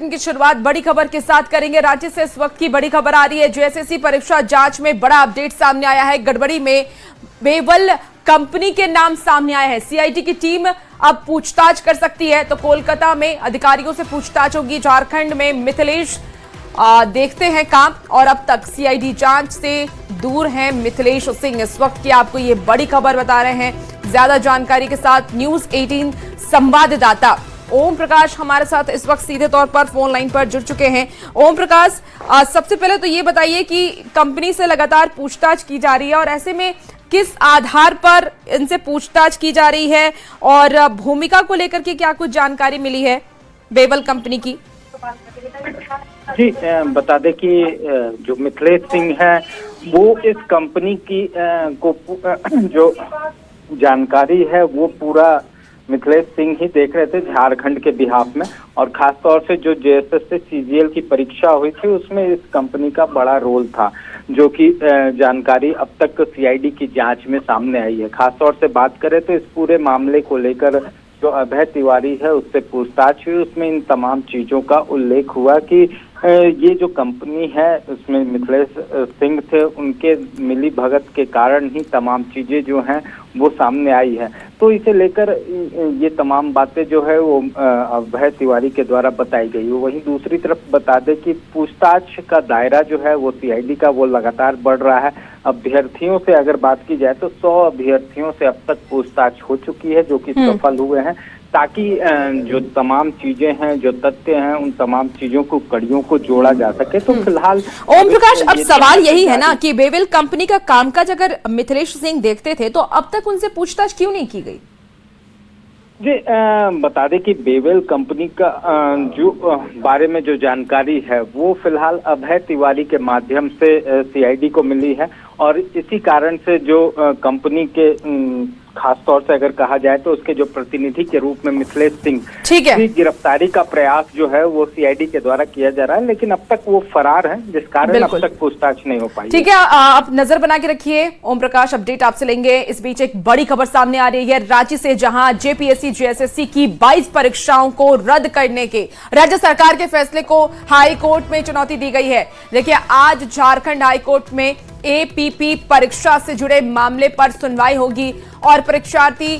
Bulletin की शुरुआत बड़ी खबर के साथ करेंगे। राज्य से इस वक्त की बड़ी खबर आ रही है। जेएसएससी परीक्षा जांच में बड़ा अपडेट सामने आया है। गड़बड़ी में बेवल कंपनी के नाम सामने आया है। सीआईडी की टीम अब पूछताछ कर सकती है। तो कोलकाता में अधिकारियों से पूछताछ होगी। झारखंड में मिथिलेश देखते हैं काम। और अब तक सीआईडी जांच से दूर हैं मिथिलेश सिंह। इस वक्त की आपको ये बड़ी खबर बता रहे हैं। ज्यादा जानकारी के साथ न्यूज 18 संवाददाता ओम प्रकाश हमारे साथ इस वक्त सीधे तौर पर फोन लाइन पर जुड़ चुके हैं। ओम प्रकाश, सबसे पहले तो ये बताइए कि कंपनी से लगातार पूछताछ की जा रही है और ऐसे में किस आधार पर इनसे पूछताछ की जा रही है और भूमिका को लेकर के क्या कुछ जानकारी मिली है बेवल कंपनी की? जी, बता दें कि जो मिथिलेश सिंह है वो इस कंपनी की को जो जानकारी है वो पूरा मिथिलेश सिंह ही देख रहे थे झारखंड के बिहाफ में। और खास तौर से जो जेएसएससी सीजीएल की परीक्षा हुई थी उसमें इस कंपनी का बड़ा रोल था, जो कि जानकारी अब तक सीआईडी की जांच में सामने आई है। खास तौर से बात करें तो इस पूरे मामले को लेकर जो अभय तिवारी है उससे पूछताछ हुई। उसमें इन तमाम चीजों का उल्लेख हुआ कि ये जो कंपनी है उसमें मिथिलेश सिंह थे, उनके मिली भगत के कारण ही तमाम चीजें जो हैं वो सामने आई है। तो इसे लेकर ये तमाम बातें जो है वो अभय तिवारी के द्वारा बताई गई। वहीं दूसरी तरफ बता दें कि पूछताछ का दायरा जो है वो सीआईडी का वो लगातार बढ़ रहा है। अभ्यर्थियों से अगर बात की जाए तो 100 अभ्यर्थियों से अब तक पूछताछ हो चुकी है जो कि सफल हुए हैं, ताकि जो तमाम चीजें हैं, जो तथ्य हैं, उन तमाम चीजों को कड़ियों को जोड़ा जा सके। तो फिलहाल ओम प्रकाश, अब सवाल यही है ना कि बेवल कंपनी का कामकाज अगर मिथिलेश सिंह देखते थे तो अब तक उनसे पूछताछ क्यों नहीं की गई? जी, बता दें कि बेवल कंपनी का जो बारे में जो जानकारी है वो फिलहाल अभय तिवारी के माध्यम से सीआईडी को मिली है। और इसी कारण से जो कंपनी के खास तौर से अगर कहा जाए तो उसके जो प्रतिनिधि के रूप में मिथिलेश सिंह की गिरफ्तारी का प्रयास जो है वो सीआईडी के द्वारा किया जा रहा है, लेकिन अब तक वो फरार हैं, जिस कारण अब तक पूछताछ नहीं हो पाई। ठीक है, आप नजर बना के रखिए। ओम प्रकाश, अपडेट आपसे लेंगे। इस बीच एक बड़ी खबर सामने आ रही है रांची से, जहां जेपीएससी जेएसएससी की 22 परीक्षाओं को रद्द करने के राज्य सरकार के फैसले को हाई कोर्ट में चुनौती दी गई है। देखिए, आज झारखंड हाई कोर्ट में एपीपी परीक्षा से जुड़े मामले पर सुनवाई होगी और परीक्षार्थी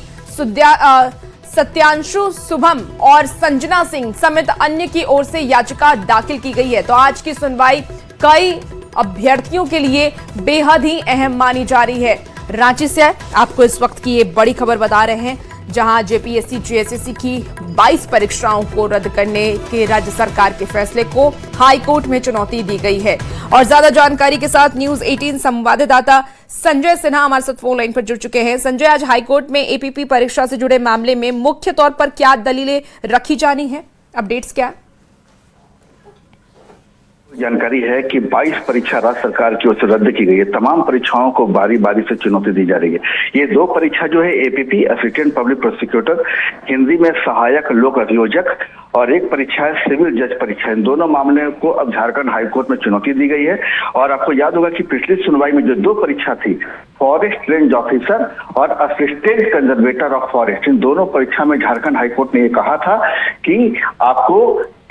सत्यांशु शुभम और संजना सिंह समेत अन्य की ओर से याचिका दाखिल की गई है। तो आज की सुनवाई कई अभ्यर्थियों के लिए बेहद ही अहम मानी जा रही है। रांची से आपको इस वक्त की ये बड़ी खबर बता रहे हैं, जहां जेपीएससी जेएसएससी की 22 परीक्षाओं को रद्द करने के राज्य सरकार के फैसले को हाई कोर्ट में चुनौती दी गई है। और ज्यादा जानकारी के साथ न्यूज 18 संवाददाता संजय सिन्हा हमारे साथ फोन लाइन पर जुड़ चुके हैं। संजय, आज हाई कोर्ट में एपीपी परीक्षा से जुड़े मामले में मुख्य तौर पर क्या दलीलें रखी जानी है? अपडेट्स क्या? जानकारी है कि 22 परीक्षा राज्य सरकार की ओर से रद्द की गई है। तमाम परीक्षाओं को बारी बारी से चुनौती दी जा रही है। ये 2 परीक्षा जो है APP assistant public prosecutor, Hindi में सहायक लोक अभियोजक, और एक परीक्षा है सिविल जज परीक्षा। इन दोनों मामले को अब झारखंड हाईकोर्ट में चुनौती दी गई है। और आपको याद होगा कि पिछली सुनवाई में जो 2 परीक्षा थी, फॉरेस्ट रेंज ऑफिसर और असिस्टेंट कंजर्वेटर ऑफ फॉरेस्ट, इन दोनों परीक्षा में झारखंड हाईकोर्ट ने ये कहा था कि आपको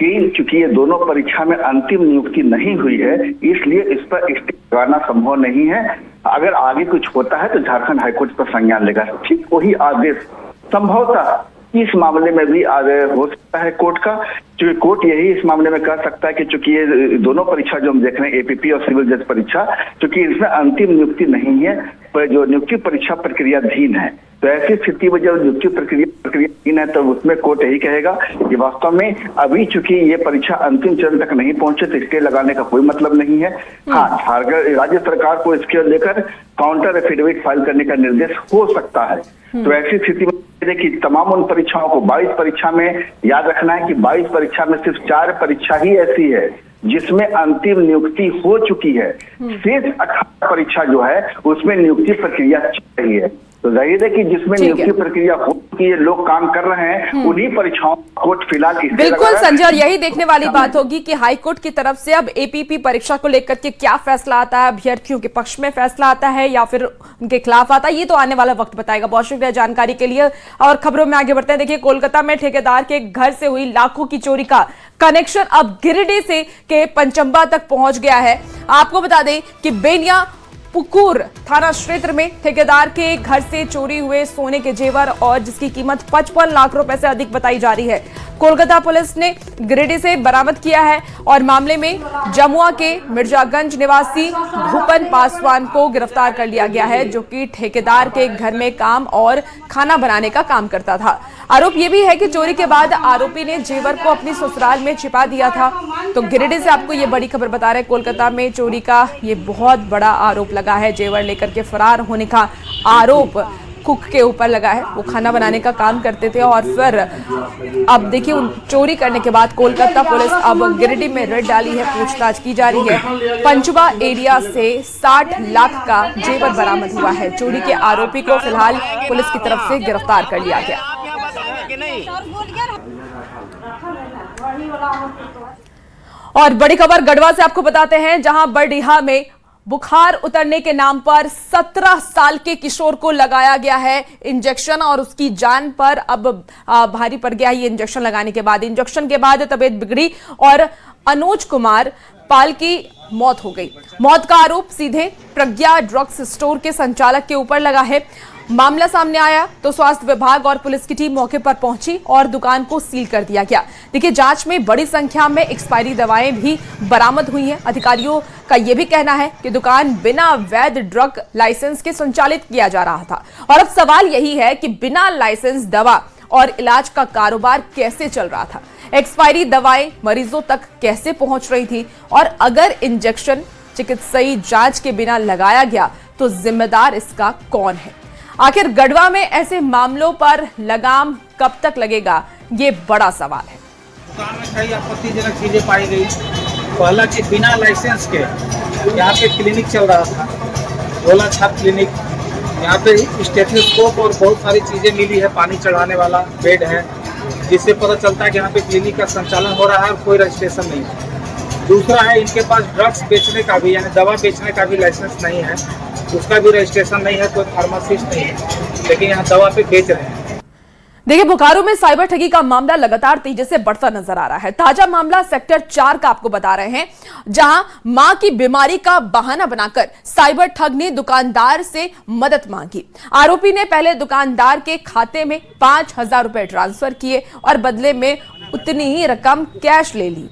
चूंकि ये दोनों परीक्षा में अंतिम नियुक्ति नहीं हुई है, इसलिए इस पर स्टे लगाना संभव नहीं है। अगर आगे कुछ होता है तो झारखंड हाईकोर्ट पर संज्ञान लेगा। ठीक वही आदेश संभवतः इस मामले में भी हो सकता है कोर्ट का, क्योंकि कोर्ट यही इस मामले में कह सकता है कि चूंकि ये दोनों परीक्षा जो हम देख रहे हैं एपीपी और सिविल जज परीक्षा, क्योंकि इसमें अंतिम नियुक्ति नहीं है, पर जो नियुक्ति परीक्षा प्रक्रियाधीन है, तो ऐसी स्थिति में जब नियुक्ति प्रक्रियाधीन है तो उसमें कोर्ट यही कहेगा कि वास्तव में अभी चूंकि ये परीक्षा अंतिम चरण तक नहीं पहुंचे तो स्टे लगाने का कोई मतलब नहीं है। हाँ, झारखंड राज्य सरकार को इसके लेकर काउंटर एफिडेविट फाइल करने का निर्देश हो सकता है। तो ऐसी स्थिति में कि तमाम उन परीक्षाओं को 22 परीक्षा में याद रखना है कि 22 परीक्षा में सिर्फ 4 परीक्षा ही ऐसी है जिसमें अंतिम नियुक्ति हो चुकी है। शेष 18 परीक्षा जो है उसमें नियुक्ति प्रक्रिया चल रही है। तो जाहिर है कि जिसमें नियुक्ति प्रक्रिया हो कि ये लोग काम कर रहे हैं उन्हीं परीक्षाओं को फिलहाल बिल्कुल संजय, और यही देखने वाली बात होगी कि हाईकोर्ट की तरफ से अब एपीपी परीक्षा को लेकर के क्या फैसला आता है, अभ्यर्थियों के पक्ष में फैसला आता है या फिर उनके खिलाफ आता है, ये तो आने वाला वक्त बताएगा। बहुत शुक्रिया जानकारी के लिए। और खबरों में आगे बढ़ते हैं। देखिए, कोलकाता में ठेकेदार के घर से हुई लाखों की चोरी का कनेक्शन अब गिरिडीह से के पंचंबा तक पहुंच गया है। आपको बता दें कि बेनिया पुकुर थाना क्षेत्र में ठेकेदार के घर से चोरी हुए सोने के जेवर और जिसकी कीमत 55 लाख रुपए से अधिक बताई जा रही है, कोलकाता पुलिस ने गिरिडीह से बरामद किया है और मामले में जमुआ के मिर्जागंज निवासी भूपन पासवान को गिरफ्तार कर लिया गया है, जो कि ठेकेदार के घर में काम और खाना बनाने का काम करता था। आरोप यह भी है कि चोरी के बाद आरोपी ने जेवर को अपनी ससुराल में छिपा दिया था। तो गिरिडीह से आपको ये बड़ी खबर बता रहे हैं, कोलकाता में चोरी का ये बहुत बड़ा आरोप लगा है। जेवर लेकर के फरार होने का आरोप कुक के ऊपर लगा है। वो खाना बनाने का काम करते थे और फिर अब देखिए चोरी करने के बाद कोलकाता पुलिस अब गिरिडीह में रेड डाली है, पूछताछ की जा रही है। पंचवा एरिया से 60 लाख का जेवर बरामद हुआ है। चोरी के आरोपी को फिलहाल पुलिस की तरफ से गिरफ्तार कर लिया गया। और बड़ी खबर गढ़वा से आपको बताते हैं, जहां बरडीहा में बुखार उतरने के नाम पर 17 साल के किशोर को लगाया गया है इंजेक्शन और उसकी जान पर अब भारी पड़ गया ये इंजेक्शन लगाने के बाद। इंजेक्शन के बाद तबीयत बिगड़ी और अनुज कुमार पाल की मौत हो गई। मौत का आरोप सीधे प्रज्ञा ड्रग्स स्टोर के संचालक के ऊपर लगा है। मामला सामने आया तो स्वास्थ्य विभाग और पुलिस की टीम मौके पर पहुंची और दुकान को सील कर दिया गया। देखिए, जांच में बड़ी संख्या में एक्सपायरी दवाएं भी बरामद हुई हैं। अधिकारियों का यह भी कहना है कि दुकान बिना वैध ड्रग लाइसेंस के संचालित किया जा रहा था। और अब सवाल यही है कि बिना लाइसेंस दवा और इलाज का कारोबार कैसे चल रहा था? एक्सपायरी दवाएं मरीजों तक कैसे पहुंच रही थी? और अगर इंजेक्शन चिकित्सकीय जांच के बिना लगाया गया तो जिम्मेदार इसका कौन है? आखिर गढ़वा में ऐसे मामलों पर लगाम कब तक लगेगा, ये बड़ा सवाल है। दुकान में कई आपत्तिजनक चीजें पाई गई। पहला कि बिना लाइसेंस के यहाँ पे क्लिनिक चल रहा था, गोला छाप क्लिनिक। यहाँ पे स्टेथोस्कोप और बहुत सारी चीजें मिली है, पानी चढ़ाने वाला बेड है, जिससे पता चलता है कि यहाँ पे क्लिनिक का संचालन हो रहा है और कोई रजिस्ट्रेशन नहीं है। दूसरा है, इनके पास ड्रग्स बेचने का भी यानी दवा बेचने का भी लाइसेंस नहीं है, उसका भी रजिस्ट्रेशन नहीं है, कोई फार्मासिस्ट नहीं है, लेकिन यहाँ दवा पे बेच रहे हैं। देखिए, बोकारो में साइबर ठगी का मामला लगातार तेजी से बढ़ता नजर आ रहा है। ताजा मामला सेक्टर 4 का आपको बता रहे हैं, जहां मां की बीमारी का बहाना बनाकर साइबर ठग ने दुकानदार से मदद मांगी। आरोपी ने पहले दुकानदार के खाते में 5,000 रुपए ट्रांसफर किए और बदले में उतनी ही रकम कैश ले ली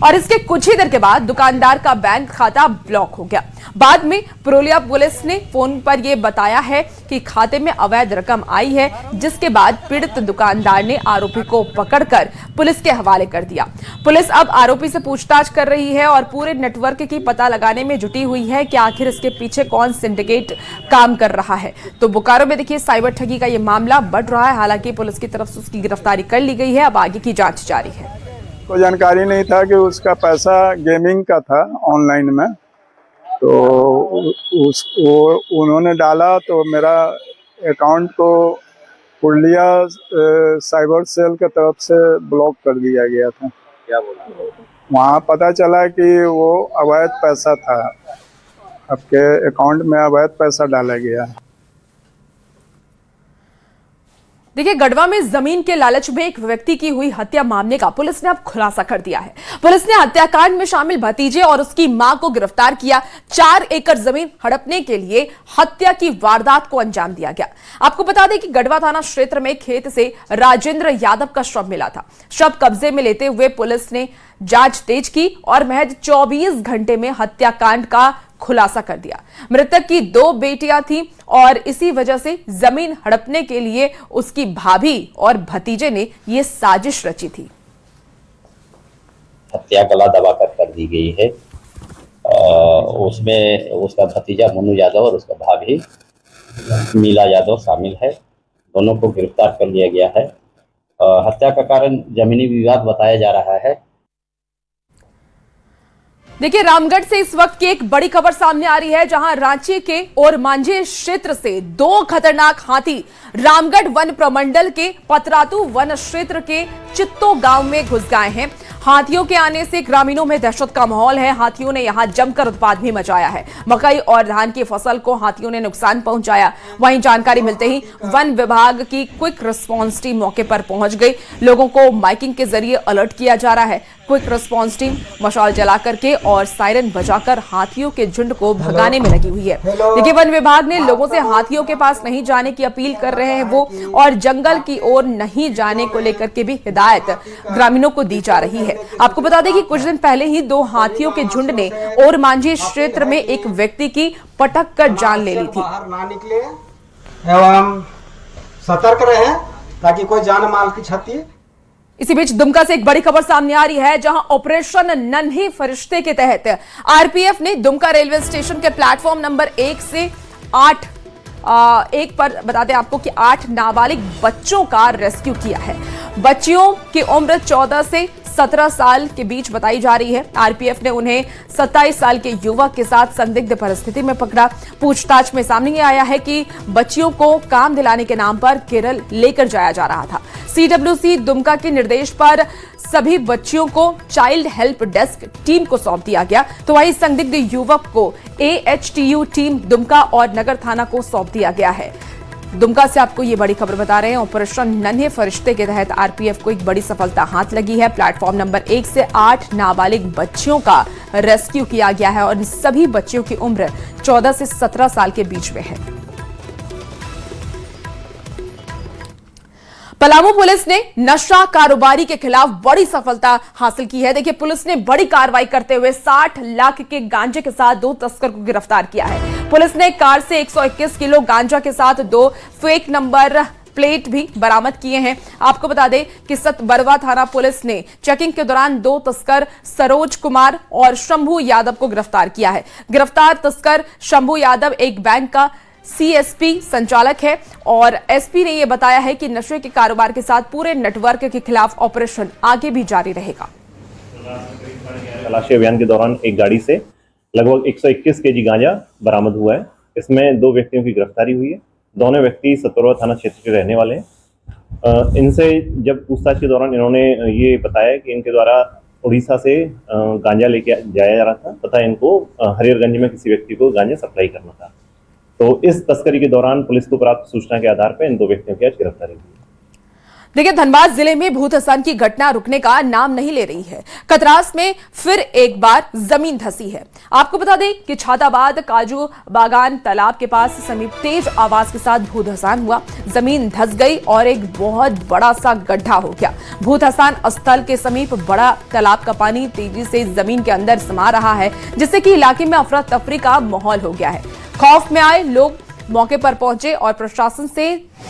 और इसके कुछ ही देर के बाद दुकानदार का बैंक खाता ब्लॉक हो गया। बाद में पुरुलिया पुलिस ने फोन पर यह बताया है कि खाते में अवैध रकम आई है, जिसके बाद पीड़ित दुकानदार ने आरोपी को पकड़कर पुलिस के हवाले कर दिया। पुलिस अब आरोपी से पूछताछ कर रही है और पूरे नेटवर्क की पता लगाने में जुटी हुई है कि आखिर इसके पीछे कौन सिंडिकेट काम कर रहा है। तो बोकारो में देखिए साइबर ठगी का यह मामला बढ़ रहा है। हालांकि पुलिस की तरफ से उसकी गिरफ्तारी कर ली गई है, अब आगे की जांच जारी है। कोई जानकारी नहीं था कि उसका पैसा गेमिंग का था ऑनलाइन में, तो उन्होंने डाला तो मेरा अकाउंट को पुरुलिया साइबर सेल के तरफ से ब्लॉक कर दिया गया था। क्या बोला? वहाँ पता चला कि वो अवैध पैसा था, आपके अकाउंट में अवैध पैसा डाला गया। देखिए, गढ़वा में जमीन के लालच में एक व्यक्ति की हुई हत्या मामले का पुलिस ने अब खुलासा कर दिया है। पुलिस ने हत्याकांड में शामिल भतीजे और उसकी मां को गिरफ्तार किया। 4 एकड़ जमीन हड़पने के लिए हत्या की वारदात को अंजाम दिया गया। आपको बता दें कि गढ़वा थाना क्षेत्र में खेत से राजेंद्र यादव का शव मिला था। शव कब्जे में लेते हुए पुलिस ने जांच तेज की और महज 24 घंटे में हत्याकांड का खुलासा कर दिया। मृतक की 2 बेटियां थीं और इसी वजह से जमीन हड़पने के लिए उसकी भाभी और भतीजे ने यह साजिश रची थी। हत्या गला दबाकर दी गई है। उसमें उसका भतीजा मनु यादव और उसका भाभी मीला यादव शामिल है। दोनों को गिरफ्तार कर लिया गया है। हत्या का कारण जमीनी विवाद बताया जा रहा है। देखिए, रामगढ़ से इस वक्त की एक बड़ी खबर सामने आ रही है, जहां रांची के और मांझे क्षेत्र से 2 खतरनाक हाथी रामगढ़ वन प्रमंडल के पतरातू वन क्षेत्र के चित्तो गांव में घुस गए हैं। हाथियों के आने से ग्रामीणों में दहशत का माहौल है। हाथियों ने यहां जमकर उत्पात भी मचाया है। मकई और धान की फसल को हाथियों ने नुकसान पहुंचाया। वहीं जानकारी मिलते ही वन विभाग की क्विक रिस्पांस टीम मौके पर पहुंच गई। लोगों को माइकिंग के जरिए अलर्ट किया जा रहा है। क्विक रिस्पांस टीम मशाल जला करके और सायरन बजाकर हाथियों के झुंड को भगाने में लगी हुई है। देखिए, वन विभाग ने लोगों से हाथियों के पास नहीं जाने की अपील कर रहे हैं वो, और जंगल की ओर नहीं जाने को लेकर के भी हिदायत ग्रामीणों को दी जा रही है। आपको बता दें कि कुछ दिन पहले ही 2 हाथियों के झुंड ने और मांझी क्षेत्र में एक व्यक्ति की पटक कर जान ले ली थी। बाहर ना निकले एवं सतर्क रहें ताकि कोई जान माल की क्षति। इसी बीच दुमका से एक बड़ी खबर सामने आ रही है, जहां ऑपरेशन नन्हे फरिश्ते के तहत आरपीएफ ने दुमका रेलवे स्टेशन के प्लेटफॉर्म नंबर 1 से 8 पर बता दें आपको कि 8 नाबालिग बच्चों का रेस्क्यू किया है। बच्चियों की उम्र 14 से 17 साल के बीच बताई जा रही है। आरपीएफ ने उन्हें 27 साल के युवक के साथ संदिग्ध परिस्थिति में पकड़ा। पूछताछ में सामने आया है कि बच्चियों को काम दिलाने के नाम पर केरल लेकर जाया जा रहा था। सीडब्ल्यूसी दुमका के निर्देश पर सभी बच्चियों को चाइल्ड हेल्प डेस्क टीम को सौंप दिया गया, तो वहीं संदिग्ध युवक को एएचटीयू टीम दुमका और नगर थाना को सौंप दिया गया है। दुमका से आपको ये बड़ी खबर बता रहे हैं, ऑपरेशन नन्हे फरिश्ते के तहत आरपीएफ को एक बड़ी सफलता हाथ लगी है। प्लेटफॉर्म नंबर 1 से 8 नाबालिग बच्चियों का रेस्क्यू किया गया है और इन सभी बच्चियों की उम्र 14 से 17 साल के बीच में है। पलामू पुलिस ने नशा कारोबारी के खिलाफ बड़ी सफलता हासिल की है। देखिए, पुलिस ने बड़ी कार्रवाई करते हुए 60 लाख के गांजे के साथ 2 तस्कर को गिरफ्तार किया है। पुलिस ने कार से 121 किलो गांजा के साथ 2 फेक नंबर प्लेट भी बरामद किए हैं। आपको बता दें कि सतबरवा थाना पुलिस ने चेकिंग के दौरान 2 तस्कर सरोज कुमार और शंभू यादव को गिरफ्तार किया है। गिरफ्तार तस्कर शंभू यादव एक बैंक का सीएसपी संचालक है और एसपी ने यह बताया है कि नशे के कारोबार के साथ पूरे नेटवर्क के खिलाफ ऑपरेशन आगे भी जारी रहेगा। तलाशी अभियान के दौरान एक गाड़ी से लगभग 121 केजी गांजा बरामद हुआ है। इसमें 2 व्यक्तियों की गिरफ्तारी हुई है। दोनों व्यक्ति सतबरवा थाना क्षेत्र के रहने वाले हैं। इनसे जब पूछताछ के दौरान इन्होंने ये बताया कि इनके द्वारा उड़ीसा से गांजा लेके जाया जा रहा था तथा इनको हरिहरगंज में किसी व्यक्ति को गांजा सप्लाई करना था। तो इस तस्करी के दौरान पुलिस को प्राप्त सूचना के आधार पर इन 2 व्यक्तियों की आज गिरफ्तारी हुई। देखिए, धनबाद जिले में भूतहसान की घटना रुकने का नाम नहीं ले रही है। कतरास में फिर एक बार जमीन धसी है। आपको बता दें कि छाताबाद काजू बागान तालाब के पास समीप तेज आवाज के साथ भूतहसान हुआ। जमीन धस गई और एक बहुत बड़ा सा गड्ढा हो गया। भूतहसान स्थल के समीप बड़ा तालाब का पानी तेजी से जमीन के अंदर समा रहा है, जिससे कि इलाके में अफरा तफरी का माहौल हो गया है। खौफ में आए लोग मौके पर पहुंचे और प्रशासन से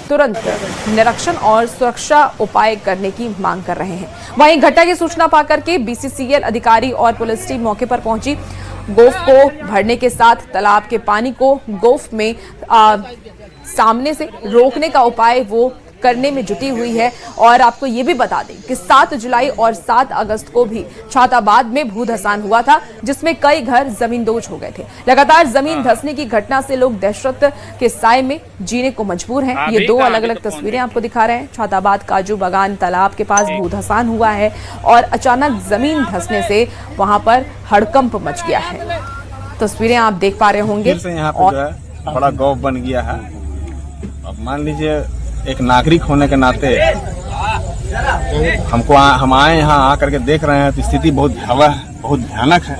तुरंत निरीक्षण और सुरक्षा उपाय करने की मांग कर रहे हैं। वहीं घटना की सूचना पाकर के बीसीसीएल अधिकारी और पुलिस टीम मौके पर पहुंची। गोफ को भरने के साथ तालाब के पानी को गोफ में सामने से रोकने का उपाय वो करने में जुटी हुई है। और आपको ये भी बता दें कि 7 जुलाई और 7 अगस्त को भी छाताबाद में भूधसान हुआ था, जिसमें कई घर जमींदोज हो गए थे। लगातार जमीन धंसने की घटना से लोग दहशत के साए में जीने को मजबूर हैं। ये 2 अलग अलग तस्वीरें आपको दिखा रहे हैं। छाताबाद काजू बागान तालाब के पास भूधसान हुआ है और अचानक जमीन धंसने से वहां पर हड़कंप मच गया है। तस्वीरें आप देख पा रहे होंगे। यहाँ पे जो है बड़ा गौफ बन गया है। अब मान लीजिए एक नागरिक होने के नाते हम आए यहाँ आकर के देख रहे हैं तो स्थिति बहुत भयानक है।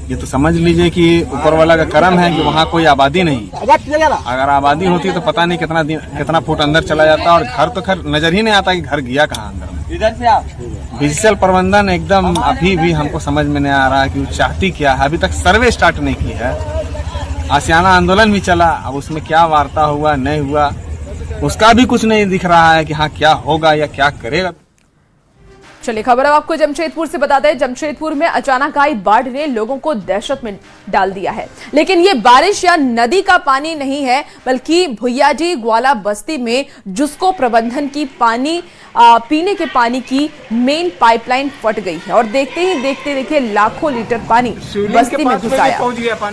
ये तो समझ लीजिए कि ऊपर वाला का करम है कि वहाँ कोई आबादी नहीं। अगर आबादी होती तो पता नहीं कितना फुट अंदर चला जाता और घर तो खैर नजर ही नहीं आता कि घर गया कहाँ अंदर में। डिजिटल प्रबंधन एकदम अभी भी हमको समझ में नहीं आ रहा है कि वो चाहती क्या है। अभी तक सर्वे स्टार्ट नहीं की है। आशियाना आंदोलन भी चला, अब उसमें क्या वार्ता हुआ नहीं हुआ उसका भी कुछ नहीं दिख रहा है कि हाँ क्या होगा या क्या करेगा। चलिए खबर अब आपको जमशेदपुर से बता दें। जमशेदपुर में अचानक आई बाढ़ ने लोगों को दहशत में डाल दिया है। लेकिन ये बारिश या नदी का पानी नहीं है, बल्कि भुइयाडी ग्वाला बस्ती में जुस्को प्रबंधन की पीने के पानी की मेन पाइपलाइन फट गई है और देखते ही देखिए लाखों लीटर पानी बस्ती में घुस आया।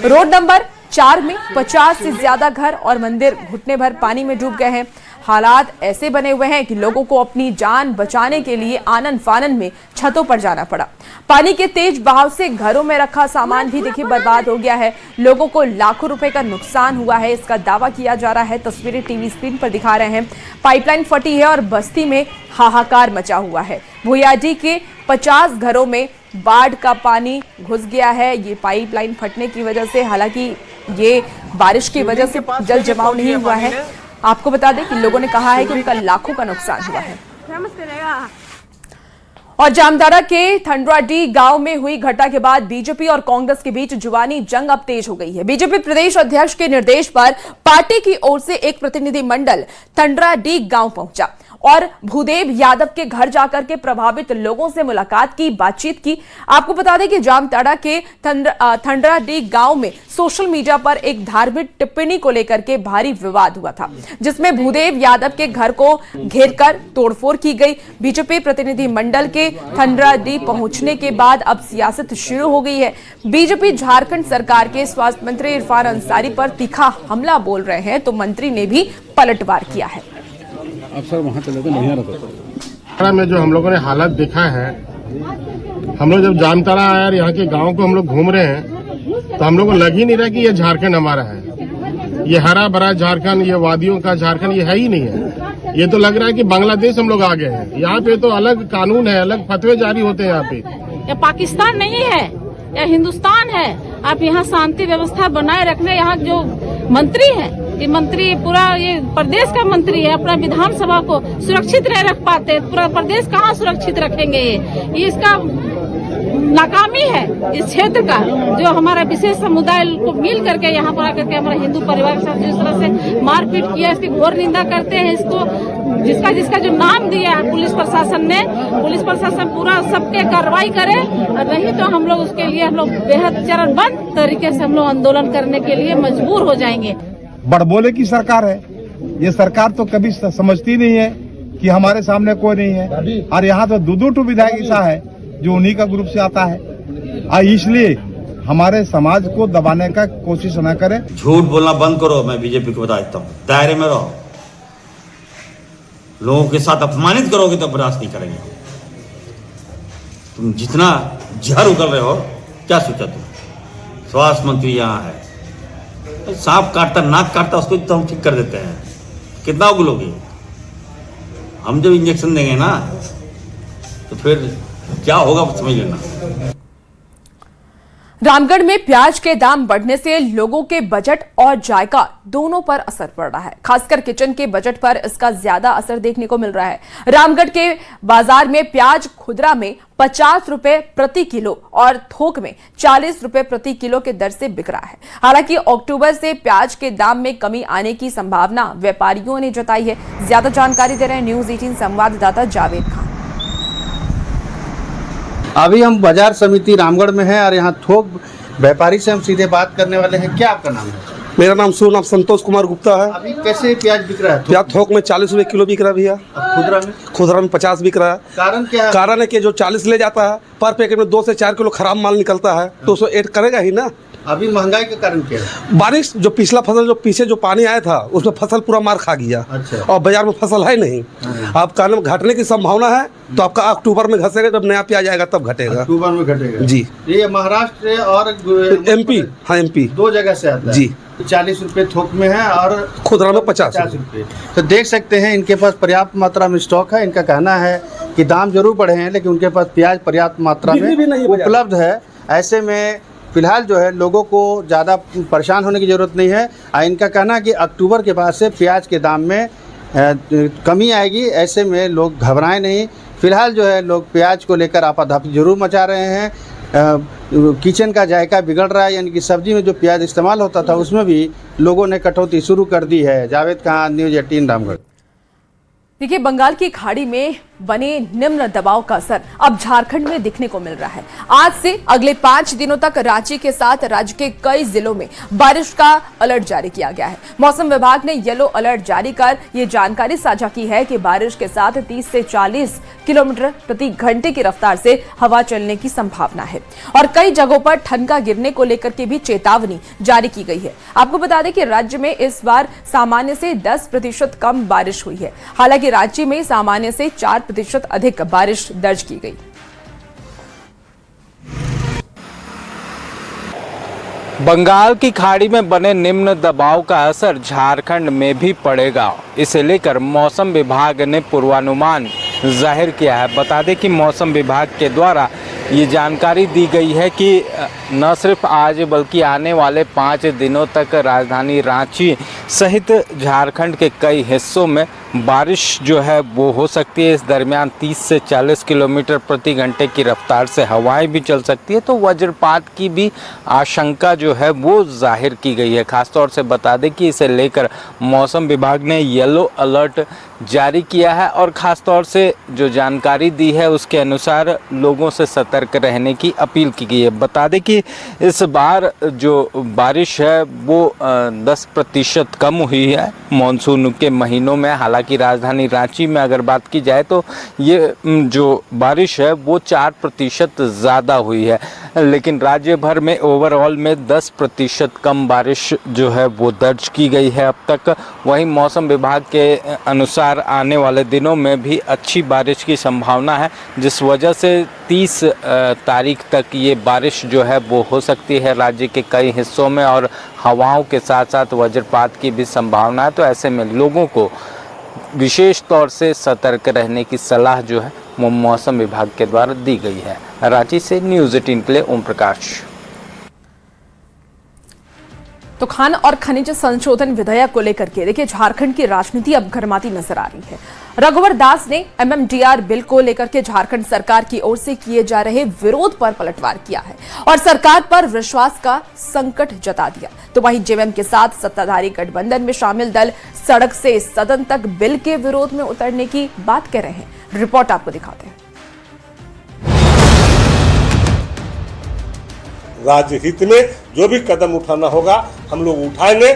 रोड नंबर 4 में 50 से ज्यादा घर और मंदिर घुटने भर पानी में डूब गए हैं। हालात ऐसे बने हुए हैं कि लोगों को अपनी जान बचाने के लिए आनन फानन में छतों पर जाना पड़ा। पानी के तेज बहाव से घरों में रखा सामान भी देखिए बर्बाद हो गया है। लोगों को लाखों रुपए का नुकसान हुआ है, इसका दावा किया जा रहा है। तस्वीरें टीवी स्क्रीन पर दिखा रहे हैं। पाइपलाइन फटी है और बस्ती में हाहाकार मचा हुआ है। भुइयाडी के 50 घरों में बाढ़ का पानी घुस गया है, ये पाइपलाइन फटने की वजह से। हालांकि ये बारिश की वजह से जल जमाव नहीं हुआ है। आपको बता दें कि लोगों ने कहा है कि उनका लाखों का नुकसान हुआ है। और जामताड़ा के थंडराडीह गांव में हुई घटना के बाद बीजेपी और कांग्रेस के बीच जुबानी जंग अब तेज हो गई है। बीजेपी प्रदेश अध्यक्ष के निर्देश पर पार्टी की ओर से एक प्रतिनिधिमंडल थंडराडीह गांव पहुंचा और भूदेव यादव के घर जाकर के प्रभावित लोगों से मुलाकात की, बातचीत की। आपको बता दें कि जामताड़ा के थंडराडीह गांव में सोशल मीडिया पर एक धार्मिक टिप्पणी को लेकर के भारी विवाद हुआ था, जिसमें भूदेव यादव के घर को घेरकर तोड़फोड़ की गई। बीजेपी प्रतिनिधिमंडल के थंडराडीह पहुंचने के बाद अब सियासत शुरू हो गई है। बीजेपी झारखंड सरकार के स्वास्थ्य मंत्री इरफान अंसारी पर तीखा हमला बोल रहे हैं, तो मंत्री ने भी पलटवार किया है। अब सर वहाँ चले तो नहीं रहता में जो हम लोगों ने हालत देखा है, हम लोग जब जामताड़ा आया और यहाँ के गांव को हम लोग घूम रहे हैं तो हम लोग को लग ही नहीं रहा कि ये झारखंड हमारा है। ये हरा भरा झारखंड, ये वादियों का झारखंड ये है ही नहीं है। ये तो लग रहा है कि बांग्लादेश हम लोग आ गए हैं। यहाँ पे तो अलग कानून है, अलग फतवे जारी होते हैं। यहाँ पे ये पाकिस्तान नहीं है, यह हिंदुस्तान है। आप यहाँ शांति व्यवस्था बनाए रखने, यहाँ जो मंत्री है, ये मंत्री पूरा ये प्रदेश का मंत्री है, अपना विधानसभा को सुरक्षित नहीं रख पाते, पूरा प्रदेश कहाँ सुरक्षित रखेंगे? ये इसका नाकामी है इस क्षेत्र का। जो हमारा विशेष समुदाय को मिल करके यहाँ पर आकर के हमारा हिंदू परिवार के साथ जिस तरह से मारपीट किया, इसकी घोर निंदा करते हैं। इसको जिसका जो नाम दिया है पुलिस प्रशासन ने, पुलिस प्रशासन पूरा सबके कार्रवाई करे, और नहीं तो हम लोग उसके लिए हम लोग बेहद चरणबद्ध तरीके से हम लोग आंदोलन करने के लिए मजबूर हो जाएंगे। बड़बोले की सरकार है ये। सरकार तो कभी समझती नहीं है कि हमारे सामने कोई नहीं है। और यहाँ तो दो विधायक ऐसा है जो उन्हीं का ग्रुप से आता है, और इसलिए हमारे समाज को दबाने का कोशिश न करें। झूठ बोलना बंद करो। मैं बीजेपी को बता देता हूँ, दायरे में रहो। लोगों के साथ अपमानित करोगे तो बर्दाश्त नहीं करेंगे। तुम जितना जहर उगल रहे हो, क्या सोचा तुम? स्वास्थ्य मंत्री यहाँ है, सांप काटता नाक काटता उसको तो हम ठीक कर देते हैं। कितना उगलोगे? हम जब इंजेक्शन देंगे ना तो फिर क्या होगा समझ लेना। रामगढ़ में प्याज के दाम बढ़ने से लोगों के बजट और जायका दोनों पर असर पड़ रहा है। खासकर किचन के बजट पर इसका ज्यादा असर देखने को मिल रहा है। रामगढ़ के बाजार में प्याज खुदरा में 50 रुपए प्रति किलो और थोक में 40 रुपए प्रति किलो के दर से बिक रहा है। हालांकि अक्टूबर से प्याज के दाम में कमी आने की संभावना व्यापारियों ने जताई है। ज्यादा जानकारी दे रहे हैं न्यूज 18 संवाददाता जावेद खान। अभी हम बाजार समिति रामगढ़ में हैं और यहाँ थोक व्यापारी से हम सीधे बात करने वाले हैं। क्या आपका नाम है? मेरा नाम नाम संतोष कुमार गुप्ता है। अभी कैसे प्याज बिक रहा है? प्याज थोक में 40 रुपए किलो बिक रहा है भैया। खुदरा में 50 बिक रहा है। कारण क्या है? कारण है कि जो 40 ले जाता है, पर पैकेट में 2 से 4 किलो खराब माल निकलता है, तो उसको ऐड करेगा ही ना। अभी महंगाई का कारण क्या है? बारिश, जो पिछला फसल जो पीछे जो पानी आया था उसमें फसल पूरा मार खा गया। अच्छा। और बाजार में फसल है नहीं। अब कारण घटने की संभावना है, तो आपका अक्टूबर में घटेगा, जब नया प्याज आएगा तब घटेगा। अक्टूबर में घटेगा जी। ये महाराष्ट्र और MP, हाँ MP 2 जगह से आता है जी। 40 रुपए थोक में है और खुदरा में 50 रुपए। तो देख सकते हैं इनके पास पर्याप्त मात्रा में स्टॉक है। इनका कहना है कि दाम जरूर बढ़े हैं, लेकिन उनके पास प्याज पर्याप्त मात्रा में उपलब्ध है। ऐसे में फिलहाल जो है लोगों को ज़्यादा परेशान होने की ज़रूरत नहीं है। इनका कहना है कि अक्टूबर के बाद से प्याज के दाम में कमी आएगी। ऐसे में लोग घबराएं नहीं। फिलहाल जो है लोग प्याज को लेकर आपाधापी जरूर मचा रहे हैं। किचन का जायका बिगड़ रहा है, यानी कि सब्जी में जो प्याज इस्तेमाल होता था उसमें भी लोगों ने कटौती शुरू कर दी है। जावेद खान, न्यूज़ 18 रामगढ़। देखिए, बंगाल की खाड़ी में बने निम्न दबाव का असर अब झारखंड में दिखने को मिल रहा है। आज से अगले 5 दिनों तक रांची के साथ राज्य के कई जिलों में बारिश का अलर्ट जारी किया गया है। मौसम विभाग ने येलो अलर्ट जारी कर ये जानकारी साझा की है कि बारिश के साथ 30 से 40 किलोमीटर प्रति घंटे की रफ्तार से हवा चलने की संभावना है और कई जगहों पर ठनका गिरने को लेकर के भी चेतावनी जारी की गई है। आपको बता दें कि राज्य में इस बार सामान्य से 10% कम बारिश हुई है। हालांकि राज्य में सामान्य से 4% अधिक बारिश दर्ज की गई। बंगाल की खाड़ी में बने निम्न दबाव का असर झारखंड में भी पड़ेगा। इसे लेकर मौसम विभाग ने पूर्वानुमान जाहिर किया है। बता दें कि मौसम विभाग के द्वारा ये जानकारी दी गई है कि न सिर्फ आज बल्कि आने वाले 5 दिनों तक राजधानी रांची सहित झारखंड के कई हिस्सों में बारिश जो है वो हो सकती है। इस दरमियान 30 से 40 किलोमीटर प्रति घंटे की रफ्तार से हवाएं भी चल सकती है, तो वज्रपात की भी आशंका जो है वो जाहिर की गई है। खासतौर से बता दें कि इसे लेकर मौसम विभाग ने येलो अलर्ट जारी किया है और ख़ासतौर से जो जानकारी दी है उसके अनुसार लोगों से सतर्क रहने की अपील की गई है। बता दें कि इस बार जो बारिश है वो 10% कम हुई है मानसून के महीनों में। हालांकि राजधानी रांची में अगर बात की जाए तो ये जो बारिश है वो 4% ज़्यादा हुई है, लेकिन राज्य भर में ओवरऑल में 10% कम बारिश जो है वो दर्ज की गई है अब तक। वहीं मौसम विभाग के अनुसार आने वाले दिनों में भी अच्छी बारिश की संभावना है, जिस वजह से 30 तारीख तक ये बारिश जो है वो हो सकती है राज्य के कई हिस्सों में और हवाओं के साथ साथ वज्रपात की भी संभावना है। तो ऐसे में लोगों को विशेष तौर से सतर्क रहने की सलाह जो है वो मौसम विभाग के द्वारा दी गई है। रांची से न्यूज़ 18 के लिए ओम प्रकाश। तो खान और खनिज संशोधन विधेयक को लेकर के देखिए झारखंड की राजनीति अब गरमाती नजर आ रही है। रघुवर दास ने एमएमडीआर बिल को लेकर के झारखंड सरकार की ओर से किए जा रहे विरोध पर पलटवार किया है और सरकार पर विश्वास का संकट जता दिया। तो वहीं जेएमएम के साथ सत्ताधारी गठबंधन में शामिल दल सड़क से सदन तक बिल के विरोध में उतरने की बात कर रहे हैं। रिपोर्ट आपको दिखाते हैं। राज्य हित में जो भी कदम उठाना होगा हम लोग उठाएंगे।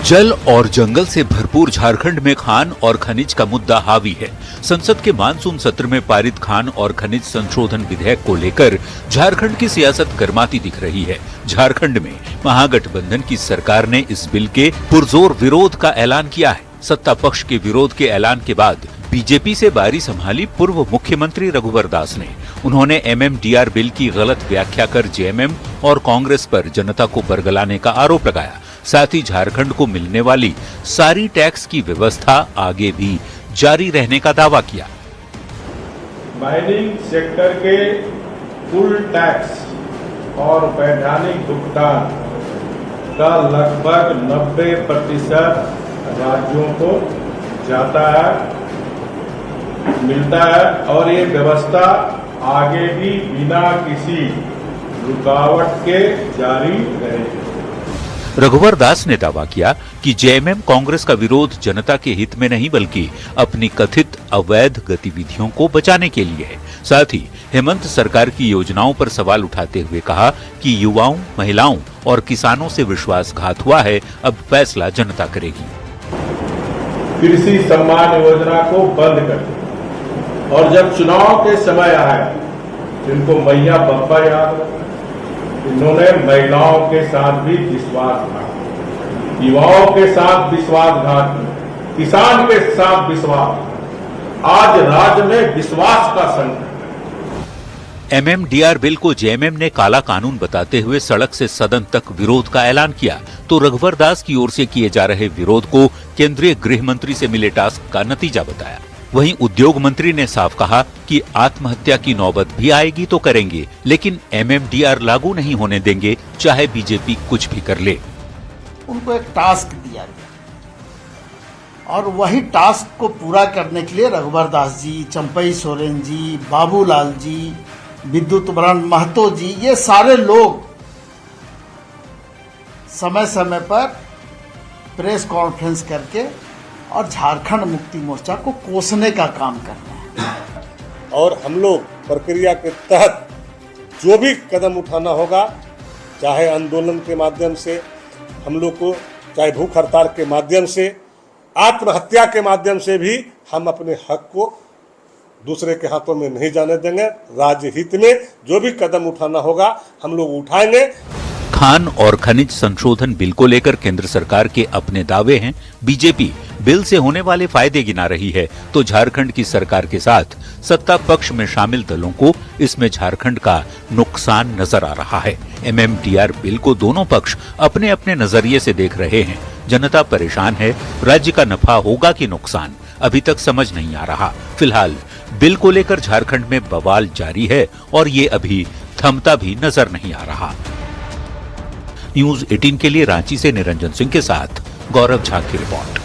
जल और जंगल से भरपूर झारखंड में खान और खनिज का मुद्दा हावी है। संसद के मानसून सत्र में पारित खान और खनिज संशोधन विधेयक को लेकर झारखंड की सियासत गर्माती दिख रही है। झारखंड में महागठबंधन की सरकार ने इस बिल के पुरजोर विरोध का ऐलान किया है। सत्ता पक्ष के विरोध के ऐलान के बाद बीजेपी से बारी संभाली पूर्व मुख्यमंत्री रघुवर दास ने। उन्होंने एमएमडीआर बिल की गलत व्याख्या कर जेएमएम और कांग्रेस पर जनता को बरगलाने का आरोप लगाया। साथ ही झारखंड को मिलने वाली सारी टैक्स की व्यवस्था आगे भी जारी रहने का दावा किया। माइनिंग सेक्टर के कुल टैक्स और वैधानिक भुगतान का लगभग 90% राज्यों को जाता है, मिलता है और ये व्यवस्था आगे भी बिना किसी रुकावट के जारी रहेगी। रघुवर दास ने दावा किया कि जेएमएम कांग्रेस का विरोध जनता के हित में नहीं बल्कि अपनी कथित अवैध गतिविधियों को बचाने के लिए है। साथ ही हेमंत सरकार की योजनाओं पर सवाल उठाते हुए कहा कि युवाओं, महिलाओं और किसानों से विश्वासघात हुआ है, अब फैसला जनता करेगी। कृषि सम्मान योजना को बंद कर दिया और जब चुनाव के समय आए जिनको मैया बप्पा याद, इन्होंने महिलाओं के साथ भी विश्वासघात, युवाओं के साथ विश्वासघात, किसान के साथ विश्वास। आज राज्य में विश्वास का संकट। एमएमडीआर बिल को जेएमएम ने काला कानून बताते हुए सड़क से सदन तक विरोध का ऐलान किया, तो रघुवर दास की ओर से किए जा रहे विरोध को केंद्रीय गृह मंत्री से मिले टास्क का नतीजा बताया। वहीं उद्योग मंत्री ने साफ कहा कि आत्महत्या की नौबत भी आएगी तो करेंगे, लेकिन एमएमडीआर लागू नहीं होने देंगे, चाहे बीजेपी कुछ भी कर ले। उनको एक टास्क दिया गया और वही टास्क को पूरा करने के लिए रघुवर दास जी, चंपई सोरेन जी, बाबूलाल जी, विद्युत बरण महतो जी, ये सारे लोग समय समय पर प्रेस कॉन्फ्रेंस करके और झारखंड मुक्ति मोर्चा को कोसने का काम करना है। और हम लोग प्रक्रिया के तहत जो भी कदम उठाना होगा, चाहे आंदोलन के माध्यम से हम लोग को, चाहे भूख हड़ताल के माध्यम से, आत्महत्या के माध्यम से भी हम अपने हक को दूसरे के हाथों में नहीं जाने देंगे। राज्य हित में जो भी कदम उठाना होगा हम लोग उठाएंगे। खान और खनिज संशोधन बिल को लेकर केंद्र सरकार के अपने दावे हैं। बीजेपी बिल से होने वाले फायदे गिना रही है तो झारखंड की सरकार के साथ सत्ता पक्ष में शामिल दलों को इसमें झारखंड का नुकसान नजर आ रहा है। MMTR बिल को दोनों पक्ष अपने अपने नजरिए से देख रहे हैं। जनता परेशान है, राज्य का नफा होगा कि नुकसान अभी तक समझ नहीं आ रहा। फिलहाल बिल को लेकर झारखंड में बवाल जारी है और ये अभी थमता भी नजर नहीं आ रहा। न्यूज़ 18 के लिए रांची से निरंजन सिंह के साथ गौरव झा की रिपोर्ट।